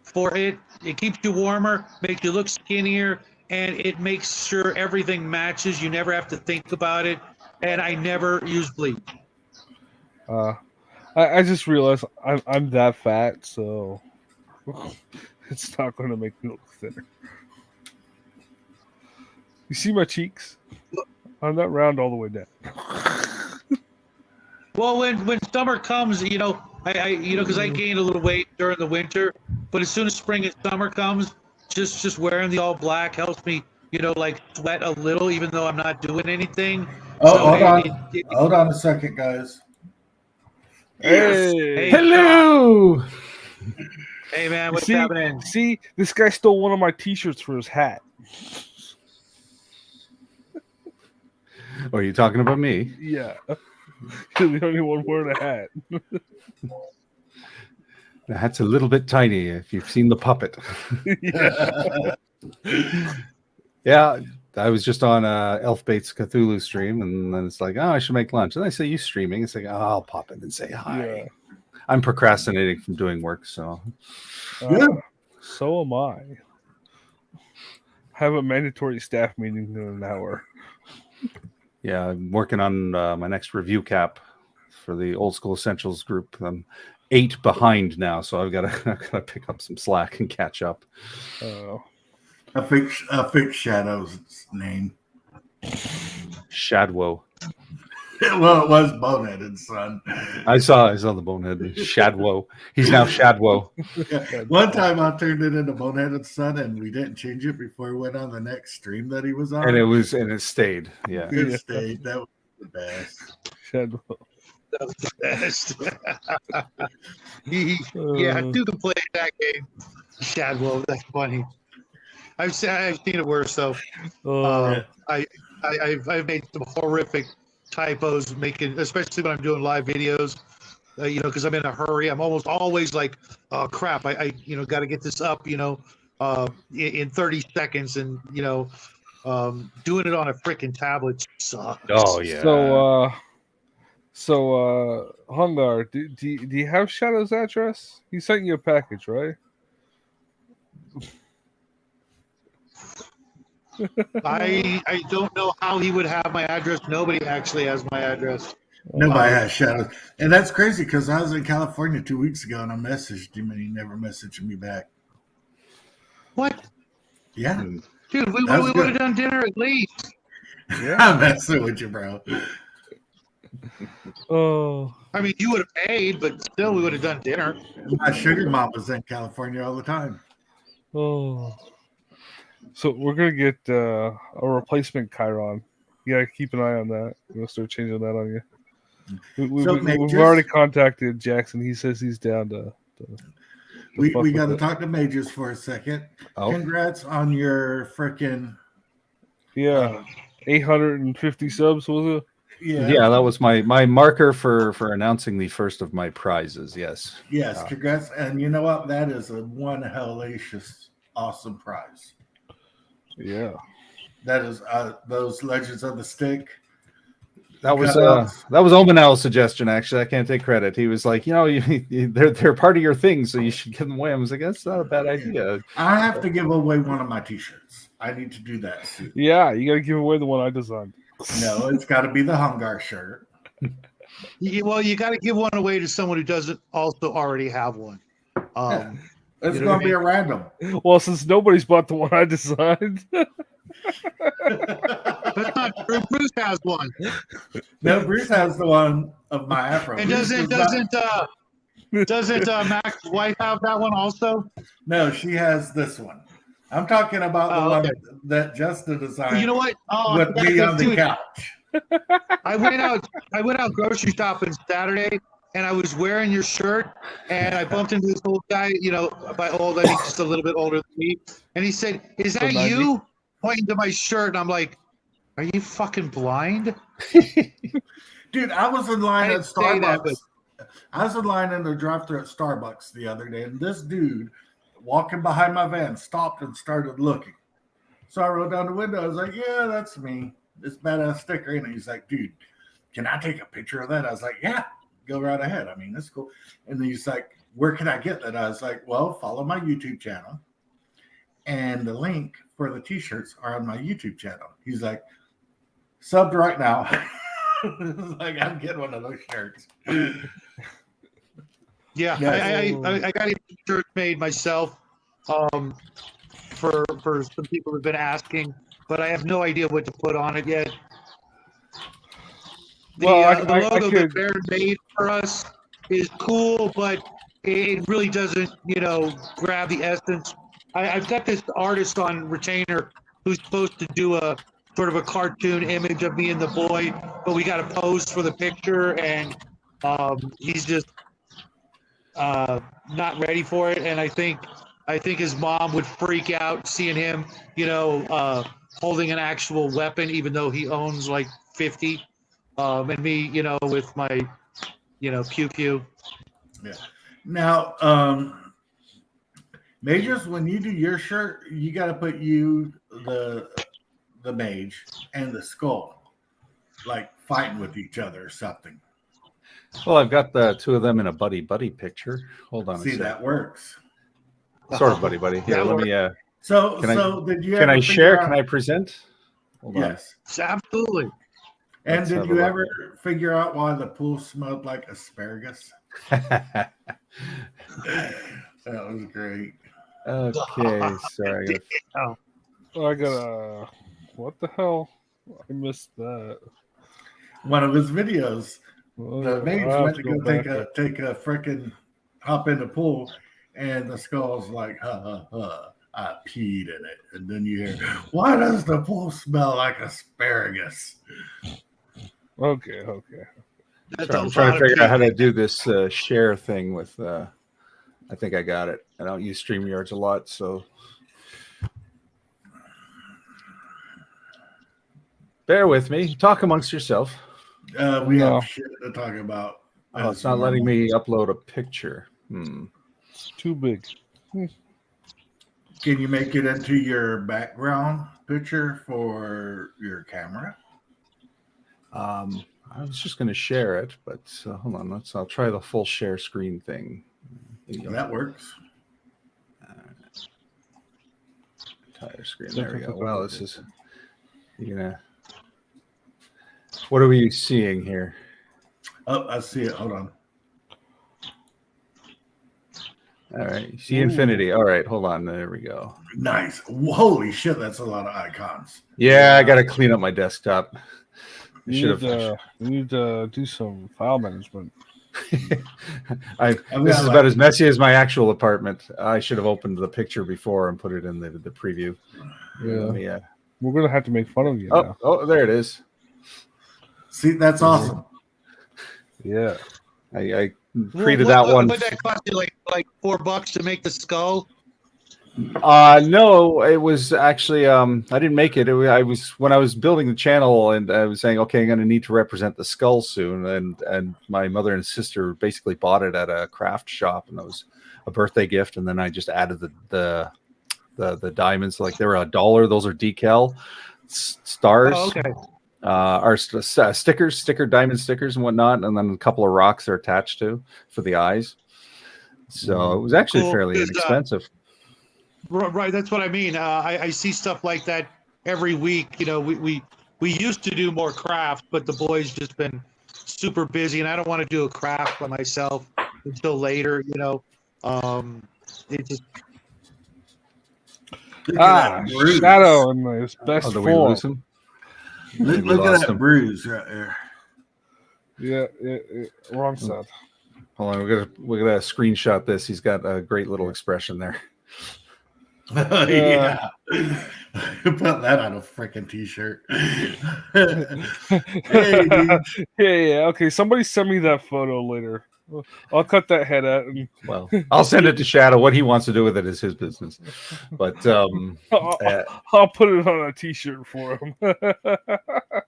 for it. It keeps you warmer, makes you look skinnier, and it makes sure everything matches. You never have to think about it. And I never use bleach. I just realized I'm that fat, so it's not going to make me look thinner. You see my cheeks? I'm not round all the way down. Well, when summer comes, because I gained a little weight during the winter, but as soon as spring and summer comes, just wearing the all black helps me, like sweat a little, even though I'm not doing anything. Oh, hold on a second, guys. Hey, Hello. Hey man, what's see, happening? see, this guy stole one of my T-shirts for his hat. Are you talking about me? Yeah, you're the only one wearing a hat. That's a little bit tiny if you've seen the puppet. Yeah. Yeah, I was just on Elfbait's Cthulhu stream, and then it's like, oh, I should make lunch. And I say, you streaming? It's like, oh, I'll pop in and say hi. Yeah. I'm procrastinating from doing work, so So am I. Have a mandatory staff meeting in an hour. yeah, I'm working on my next review cap for the Old School Essentials group. I'm 8 behind now, so I've got to pick up some slack and catch up. I fixed Shadow's name. Shadwo. Well, it was Boneheaded Son. I saw the bonehead. Shadwo. He's now Shadwo. One time I turned it into Boneheaded Son, and we didn't change it before we went on the next stream that he was on. And it stayed. Yeah. It stayed. That was the best. Shadow. That was the best. Yeah, dude can play that game. Shadwell, that's funny. I've seen it worse though. I've made some horrific typos, especially when I'm doing live videos. Because I'm in a hurry. I'm almost always like, oh crap, I got to get this up, in 30 seconds, and doing it on a freaking tablet sucks. Oh yeah. So Hungar, do you have Shadow's address? He sent you a package, right? I don't know how he would have my address. Nobody actually has my address. Nobody has Shadow. And that's crazy because I was in California 2 weeks ago and I messaged him and he never messaged me back. What? Yeah. Dude, we That's would good. have done dinner at least. I'm messing with you, bro. Oh, I mean, you would have paid, but still, we would have done dinner. My sugar mom was in California all the time. oh. So we're gonna get a replacement Chiron. You gotta keep an eye on that. We're gonna start changing that on you. We've Mages, already contacted Jackson. He says he's down to we fuck got to with it. talk to Mages for a second. Oh. Congrats on your freaking 850 subs, was it? Yeah, that was my marker for announcing the first of my prizes. Yes. Yes, congrats. And you know what? That is a one hellacious awesome prize. Yeah. That is those Legends of the Stick. That was Omanel's suggestion. Actually, I can't take credit. He was like, they're part of your thing, so you should give them away. I was like, that's not a bad idea. I have to give away one of my T-shirts. I need to do that soon. Yeah, you gotta give away the one I designed. No, it's got to be the Hungar shirt. Well, you got to give one away to someone who doesn't also already have one. It's You know going what to be a random. Well, since nobody's bought the one I designed. That's not true. Bruce has one. No, Bruce has the one of my afro. And Bruce doesn't Max's wife have that one also? No, she has this one. I'm talking about the one that Justin designed. You know what? Oh, with me on the couch. I went out grocery shopping Saturday, and I was wearing your shirt, and I bumped into this old guy. By old, I think just a little bit older than me, and he said, "Is that you?" Pointing to my shirt, and I'm like, "Are you fucking blind?" Dude, I was in line I at didn't say that, Starbucks. I was in line in the drive-thru at Starbucks the other day, and this dude walking behind my van stopped and started looking. So I rolled down the window. I was like, "Yeah, that's me. This badass sticker." And he's like, "Dude, can I take a picture of that?" I was like, "Yeah, go right ahead. I mean, that's cool." And he's like, "Where can I get that?" I was like, "Well, follow my YouTube channel, and the link for the T-shirts are on my YouTube channel." He's like, "Subbed right now." Like, I'm getting one of those shirts. Yeah, I got a shirt made myself for some people who've been asking, but I have no idea what to put on it yet. The logo that Bear made for us is cool, but it really doesn't, grab the essence. I've got this artist on retainer who's supposed to do a sort of a cartoon image of me and the boy, but we got to pose for the picture, and He's just not ready for it, and I think his mom would freak out seeing him, holding an actual weapon, even though he owns like 50. And me, with my, pew pew. Yeah. Now, Majors, when you do your shirt, you got to put the mage and the skull like fighting with each other or something. Well, I've got the two of them in a buddy picture. Hold on. See, that works. Sort of buddy. Here, let me. So did you? Can I share? Can I present? Hold yes, on. Absolutely. And did you ever figure out why the pool smelled like asparagus? That was great. Okay, sorry. I got what the hell? I missed that. One of his videos. The mage went to go take a freaking hop in the pool, and the skull's like, I peed in it. And then you hear, why does the pool smell like asparagus? Okay. I'm trying to figure out how to do this share thing with. I think I got it. I don't use StreamYards a lot, so bear with me. Talk amongst yourself. We have shit to talk about. Oh, it's not letting me upload a picture. It's too big. Can you make it into your background picture for your camera? I was just going to share it, but hold on. I'll try the full share screen thing. That works. Entire screen. There we go. Well, this is. What are we seeing here? Oh, I see it. Hold on. All right. You see infinity. All right. Hold on. There we go. Nice. Holy shit. That's a lot of icons. Yeah. I got to clean up my desktop. You need to do some file management. This is about as messy as my actual apartment. I should have opened the picture before and put it in the preview. Yeah. We're going to have to make fun of you now. Oh, there it is. See, that's awesome. Yeah. I created that one. Would that cost you like $4 to make the skull? No, it was actually I didn't make it. I was when I was building the channel, and I was saying, okay, I'm going to need to represent the skull soon, and my mother and sister basically bought it at a craft shop, and it was a birthday gift, and then I just added the diamonds, like they were $1. Those are decal stars. Oh, okay. Our stickers, diamond stickers and whatnot, and then a couple of rocks are attached to for the eyes. So it was actually fairly inexpensive. Right, that's what I mean. I see stuff like that every week. We used to do more craft, but the boys just been super busy, and I don't want to do a craft by myself until later. It just Shadow in his best form. Look at that bruise right there. Yeah, wrong side. Hold on, we're gonna screenshot this. He's got a great little expression there. Yeah. Put that on a freaking t-shirt. Hey, dude. Yeah. Okay, somebody send me that photo later. I'll cut that head out. Well, I'll send it to Shadow. What he wants to do with it is his business. But I'll put it on a t-shirt for him.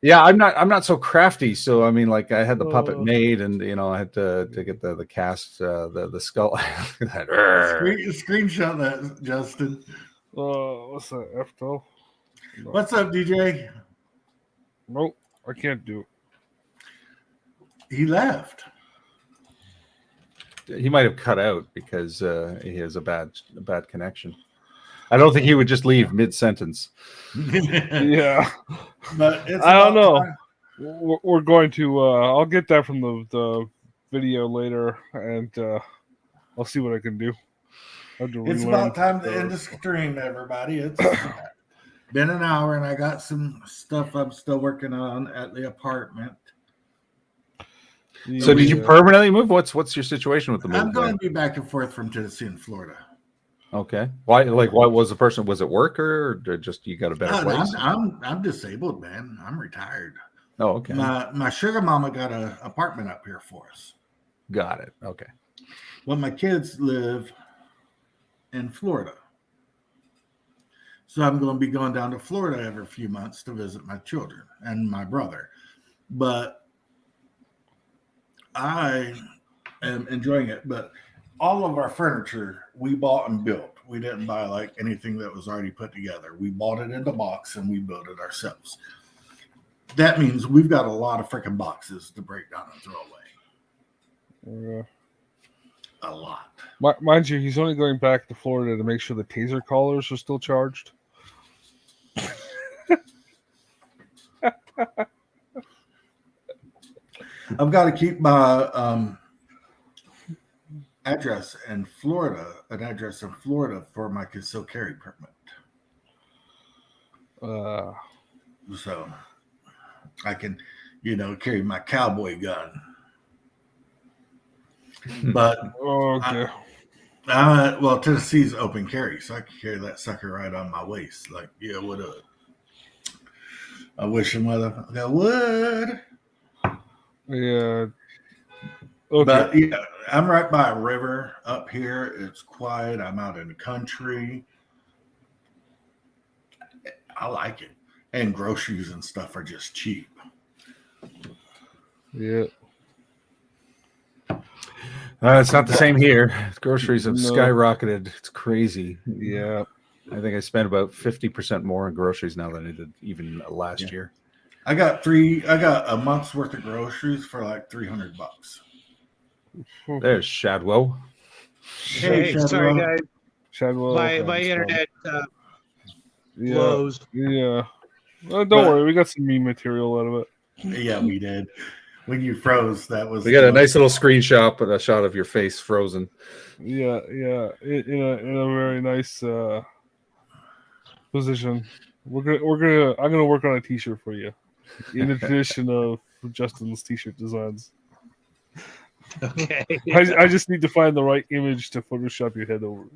Yeah, I'm not so crafty. So I mean, like I had the puppet made, and I had to get the cast, the skull. Screenshot that, Justin. What's that? F12? No. What's up, DJ? Nope, I can't do it. He left. He might have cut out because he has a bad connection. I don't think he would just leave mid-sentence. Yeah, but I don't know. We're going to. I'll get that from the video later, and I'll see what I can do. It's about time to end the stream, everybody. It's been an hour, and I got some stuff I'm still working on at the apartment. So did you permanently move? What's your situation with the move? I'm going to be back and forth from Tennessee and Florida. Okay. Why? Like, what was the person? Was it work or just you got a better place? I'm disabled, man. I'm retired. Oh, okay. My sugar mama got an apartment up here for us. Got it. Okay. Well, my kids live in Florida. So I'm going to be going down to Florida every few months to visit my children and my brother. But I am enjoying it. But all of our furniture we bought and built. We didn't buy like anything that was already put together. We bought it in the box and we built it ourselves. That means we've got a lot of freaking boxes to break down and throw away. A lot. Mind you, he's only going back to Florida to make sure the taser collars are still charged. I've got to keep my address in Florida, for my concealed carry permit. So I can, carry my cowboy gun. But okay. well, Tennessee's open carry, so I can carry that sucker right on my waist. Like, yeah, what up? I wish a motherfucker would. Yeah. Okay. But yeah, I'm right by a river up here. It's quiet. I'm out in the country. I like it. And groceries and stuff are just cheap. Yeah. It's not the same here. Groceries have No. skyrocketed. It's crazy. Yeah. I think I spent about 50% more on groceries now than I did even last year. I got a month's worth of groceries for like $300. There's Shadwell. Hey, Shadwell. sorry guys, Shadwell. my internet Yeah. blows. Yeah. Well, don't But- worry, we got some meme material out of it. Yeah, we did. When you froze, that was. We got a nice little screenshot, but a shot of your face frozen. Yeah, in a very nice position. I'm gonna work on a T-shirt for you, in the tradition of Justin's T-shirt designs. Okay. I just need to find the right image to Photoshop your head over.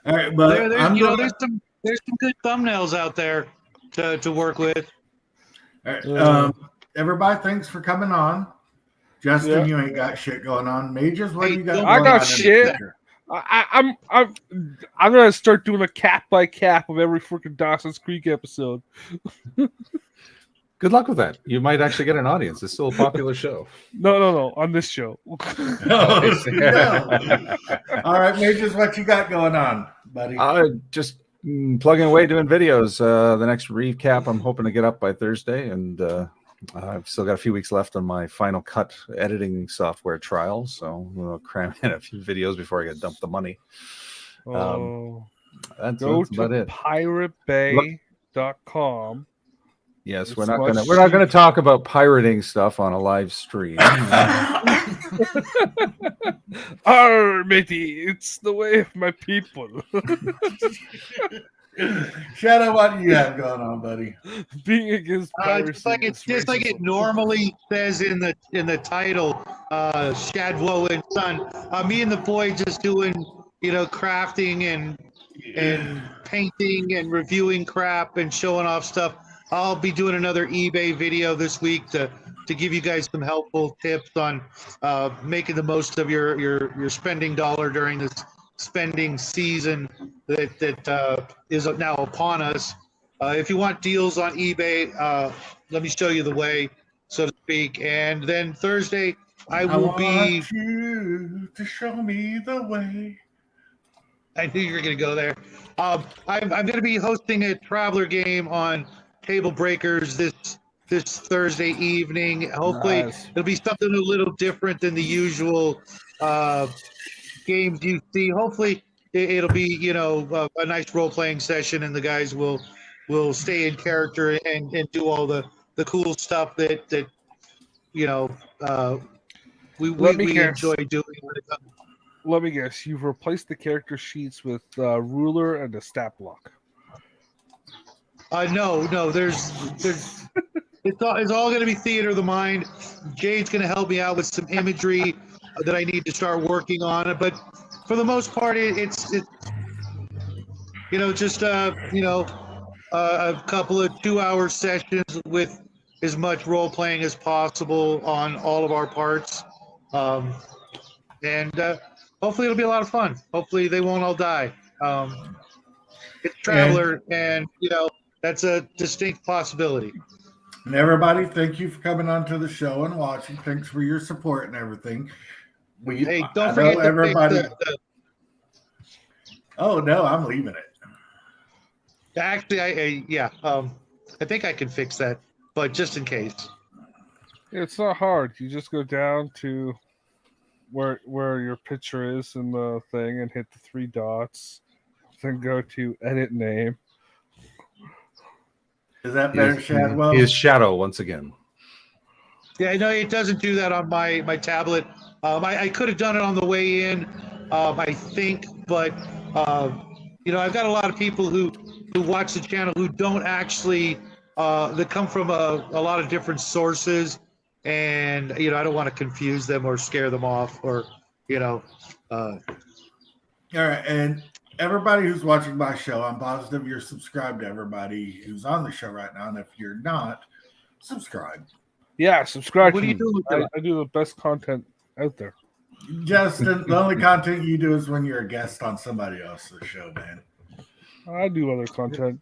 All right, but there's some good thumbnails out there to work with. all right, everybody, thanks for coming on. Justin, Yeah. you ain't got shit going on. Majors, what do you got? I going got on in the shit. future? I'm gonna start doing a cap by cap of every freaking Dawson's Creek episode. Good luck with that. You might actually get an audience. It's still a popular show. No, on this show. Oh, yeah. All right, Majors, what you got going on, buddy? Just plugging away doing videos. The next recap I'm hoping to get up by Thursday, and I've still got a few weeks left on my Final Cut editing software trial, so we'll cram in a few videos before I get dumped the money. Oh, That's go about to it. piratebay.com. Yes, It's we're not much gonna talk about pirating stuff on a live stream. Arr, matey, it's the way of my people. Shadow, what do you have going on, buddy? Being against piracy. Just like it normally says in the title, Shadwell and Son. Me and the boy just doing crafting and painting and reviewing crap and showing off stuff. I'll be doing another eBay video this week to give you guys some helpful tips on making the most of your spending dollar during this spending season that is now upon us. If you want deals on eBay, let me show you the way, so to speak. And then Thursday, I will be. Want you to show me the way. I knew you were going to go there. I'm going to be hosting a Traveler game on Table Breakers this Thursday evening. Hopefully, Nice. it'll be something a little different than the usual games you see. Hopefully, it'll be a nice role playing session, and the guys will stay in character and do all the cool stuff that we enjoy doing. When it comes. Let me guess. You've replaced the character sheets with ruler and a stat block. No. There's it's all going to be theater of the mind. Jade's going to help me out with some imagery that I need to start working on. But for the most part, it's just a couple of 2-hour sessions with as much role playing as possible on all of our parts. And hopefully it'll be a lot of fun. Hopefully they won't all die. It's Traveler, and that's a distinct possibility. And everybody, thank you for coming onto the show and watching. Thanks for your support and everything. Hey, I don't forget know to everybody. the Oh no, I'm leaving it. actually, I think I can fix that, but just in case. It's not hard. You just go down to where your picture is in the thing and hit the 3 dots. Then go to edit name. Is that better, Shadwell? He is Shadow once again. Yeah, no, it doesn't do that on my tablet. I could have done it on the way in, I think, but I've got a lot of people who watch the channel who don't actually that come from a lot of different sources, and I don't want to confuse them or scare them off, or All right, and everybody who's watching my show, I'm positive you're subscribed to everybody who's on the show right now, and if you're not, subscribe. Yeah, subscribe What to do you me. do with that? I do the best content out there. Justin, the only content you do is when you're a guest on somebody else's show, man. I do other content.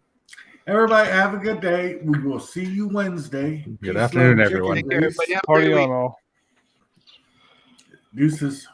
Everybody, have a good day. We will see you Wednesday. Good Peace, afternoon, love, everyone. chicken Take care, grease. everybody. Have a Party great week. on all. Deuces.